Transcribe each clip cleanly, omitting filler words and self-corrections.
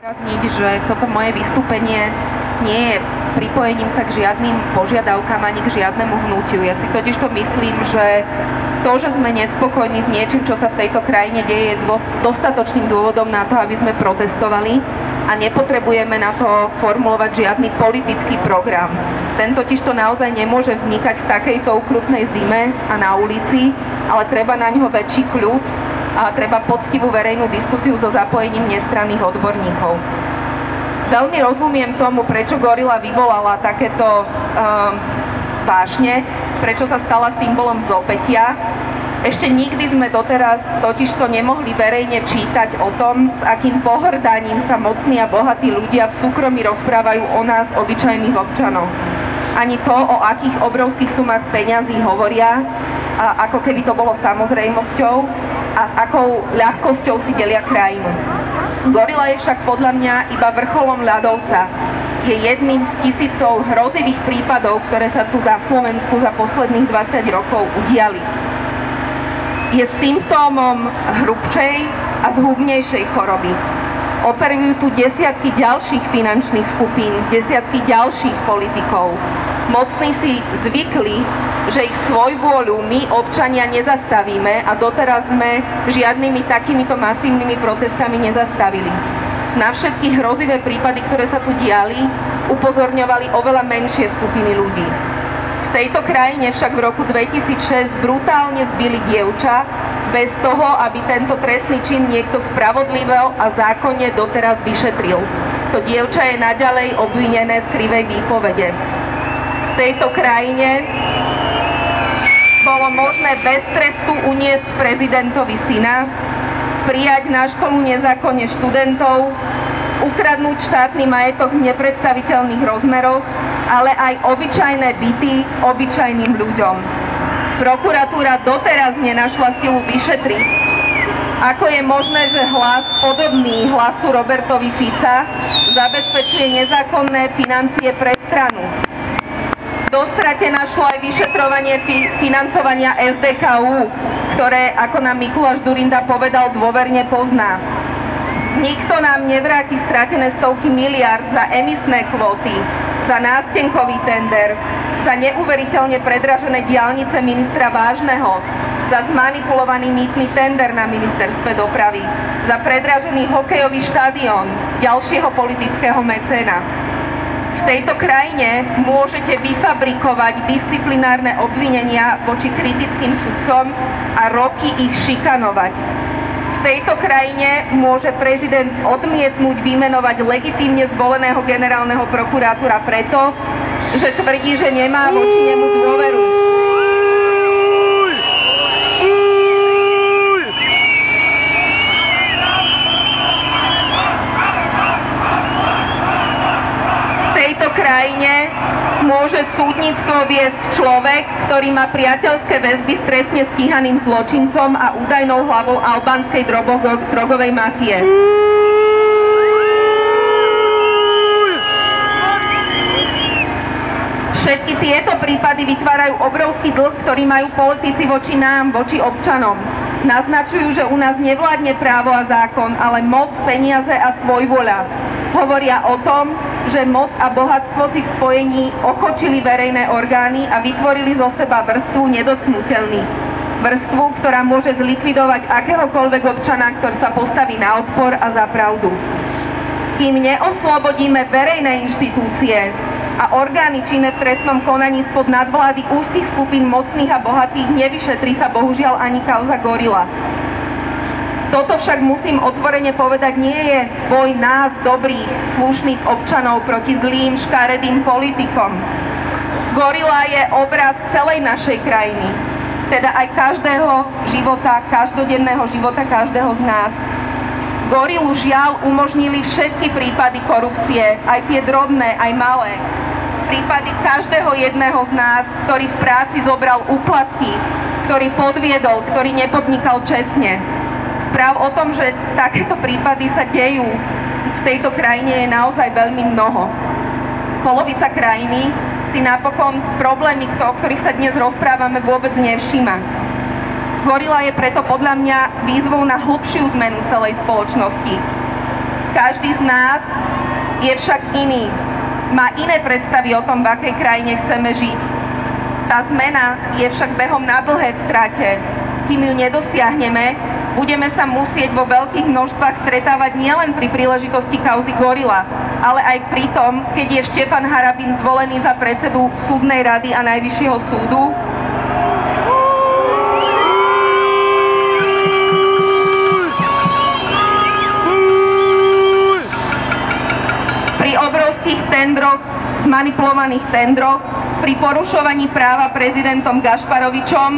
Zdôrazniť, že toto moje vystúpenie nie je pripojením sa k žiadnym požiadavkám ani k žiadnemu hnutiu. Ja si totižto myslím, že to, že sme nespokojní s niečím, čo sa v tejto krajine deje, je dostatočným dôvodom na to, aby sme protestovali a nepotrebujeme na to formulovať žiadny politický program. Ten totižto naozaj nemôže vznikať v takejto ukrutnej zime a na ulici, ale treba na ňo väčší kľud a treba poctivú verejnú diskusiu so zapojením nestranných odborníkov. Veľmi rozumiem tomu, prečo Gorila vyvolala takéto vášne, prečo sa stala symbolom zopätia. Ešte nikdy sme doteraz totižto nemohli verejne čítať o tom, s akým pohrdaním sa mocní a bohatí ľudia v súkromí rozprávajú o nás, obyčajných občanov. Ani to, o akých obrovských sumách peňazí hovoria, ako keby to bolo samozrejmosťou a s akou ľahkosťou si delia krajinu. Gorila je však podľa mňa iba vrcholom ľadovca. Je jedným z tisícov hrozivých prípadov, ktoré sa tu na Slovensku za posledných 20 rokov udiali. Je symptómom hrubšej a zhubnejšej choroby. Operujú tu desiatky ďalších finančných skupín, desiatky ďalších politikov. Mocní si zvykli, že ich svojvôľu my, občania, nezastavíme a doteraz sme žiadnymi takýmito masívnymi protestami nezastavili. Na všetky hrozivé prípady, ktoré sa tu diali, upozorňovali oveľa menšie skupiny ľudí. V tejto krajine však v roku 2006 brutálne zbili dievča bez toho, aby tento trestný čin niekto spravodlivo a zákonne doteraz vyšetril. To dievča je naďalej obvinené z krivej výpovede. V tejto krajine bolo možné bez trestu uniesť prezidentovi syna, prijať na školu nezákonne študentov, ukradnúť štátny majetok v nepredstaviteľných rozmeroch, ale aj obyčajné byty obyčajným ľuďom. Prokuratúra doteraz nenašla silu vyšetriť, ako je možné, že hlas podobný hlasu Robertovi Fica zabezpečuje nezákonné financie pre stranu. Do strate našlo aj vyšetrovanie financovania SDKU, ktoré, ako nám Mikuláš Dzurinda povedal, dôverne pozná. Nikto nám nevráti stratené stovky miliárd za emisné kvóty, za nástenkový tender, za neuveriteľne predražené diaľnice ministra Vážneho, za zmanipulovaný mýtny tender na ministerstve dopravy, za predražený hokejový štadión ďalšieho politického mecéna. V tejto krajine môžete vyfabrikovať disciplinárne obvinenia voči kritickým sudcom a roky ich šikanovať. V tejto krajine môže prezident odmietnúť vymenovať legitímne zvoleného generálneho prokurátora preto, že tvrdí, že nemá voči nemu dôveru. Krajine môže súdnictvo viesť človek, ktorý má priateľské väzby s trestne stíhaným zločincom a údajnou hlavou albánskej drogovej mafie. Všetky tieto prípady vytvárajú obrovský dlh, ktorý majú politici voči nám, voči občanom. Naznačujú, že u nás nevládne právo a zákon, ale moc, peniaze a svojvoľa. Hovoria o tom, že moc a bohatstvo si v spojení ochočili verejné orgány a vytvorili zo seba vrstvu nedotknuteľný. Vrstvu, ktorá môže zlikvidovať akéhokoľvek občana, ktorý sa postaví na odpor a za pravdu. Kým neoslobodíme verejné inštitúcie a orgány činné v trestnom konaní spod nadvlády úzkých skupín mocných a bohatých, nevyšetrí sa bohužiaľ ani kauza Gorila. Toto však musím otvorene povedať, nie je boj nás, dobrých, slušných občanov proti zlým, škaredým politikom. Gorila je obraz celej našej krajiny, teda aj každého života, každodenného života každého z nás. Gorilu žiaľ umožnili všetky prípady korupcie, aj tie drobné, aj malé. Prípady každého jedného z nás, ktorý v práci zobral úplatky, ktorý podviedol, ktorý nepodnikal čestne. Správ o tom, že takéto prípady sa dejú v tejto krajine, je naozaj veľmi mnoho. Polovica krajiny si napokon problémy, o ktorých sa dnes rozprávame, vôbec nevšíma. Gorila je preto podľa mňa výzvou na hlbšiu zmenu celej spoločnosti. Každý z nás je však iný. Má iné predstavy o tom, v akej krajine chceme žiť. Tá zmena je však behom na dlhé trate. Kým ju nedosiahneme, budeme sa musieť vo veľkých množstvách stretávať nielen pri príležitosti kauzy Gorila, ale aj pri tom, keď je Štefan Harabin zvolený za predsedu súdnej rady a Najvyššieho súdu. Pri obrovských tendroch, zmanipulovaných tendroch, pri porušovaní práva prezidentom Gašparovičom,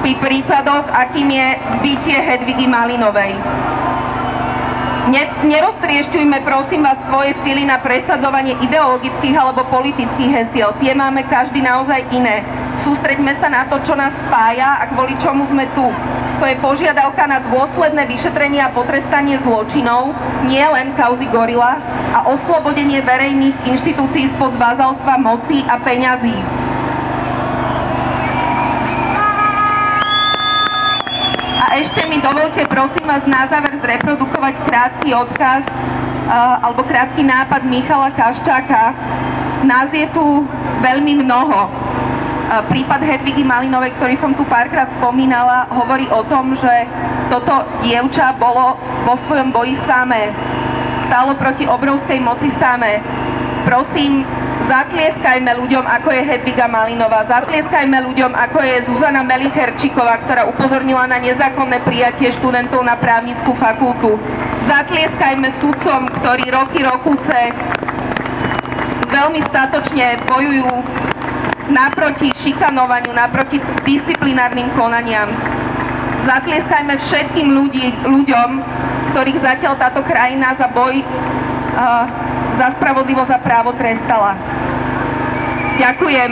pri prípadoch, akým je zbitie Hedvigy Malinovej. Neroztriešťujme, prosím vás, svoje sily na presadzovanie ideologických alebo politických hesiel. Tie máme každý naozaj iné. Sústreďme sa na to, čo nás spája a kvôli čomu sme tu. To je požiadavka na dôsledné vyšetrenie a potrestanie zločinov, nie len kauzy Gorila, a oslobodenie verejných inštitúcií spod vazalstva moci a peňazí. A ešte mi dovolte, prosím vás, na záver zreprodukovať krátky odkaz alebo krátky nápad Michala Kaščáka. Nás je tu veľmi mnoho. Prípad Hedvigy Malinovej, ktorý som tu párkrát spomínala, hovorí o tom, že toto dievča bolo vo svojom boji samé. Stálo proti obrovskej moci samé. Prosím, zatlieskajme ľuďom, ako je Hedviga Malinová. Zatlieskajme ľuďom, ako je Zuzana Melicherčíková, ktorá upozornila na nezákonné prijatie študentov na právnickú fakultu. Zatlieskajme sudcom, ktorí roky rokúce veľmi statočne bojujú naproti šikanovaniu, naproti disciplinárnym konaniam. Zatlieskajme všetkým ľuďom, ktorých zatiaľ táto krajina za boj za spravodlivosť a právo trestala. Ďakujem.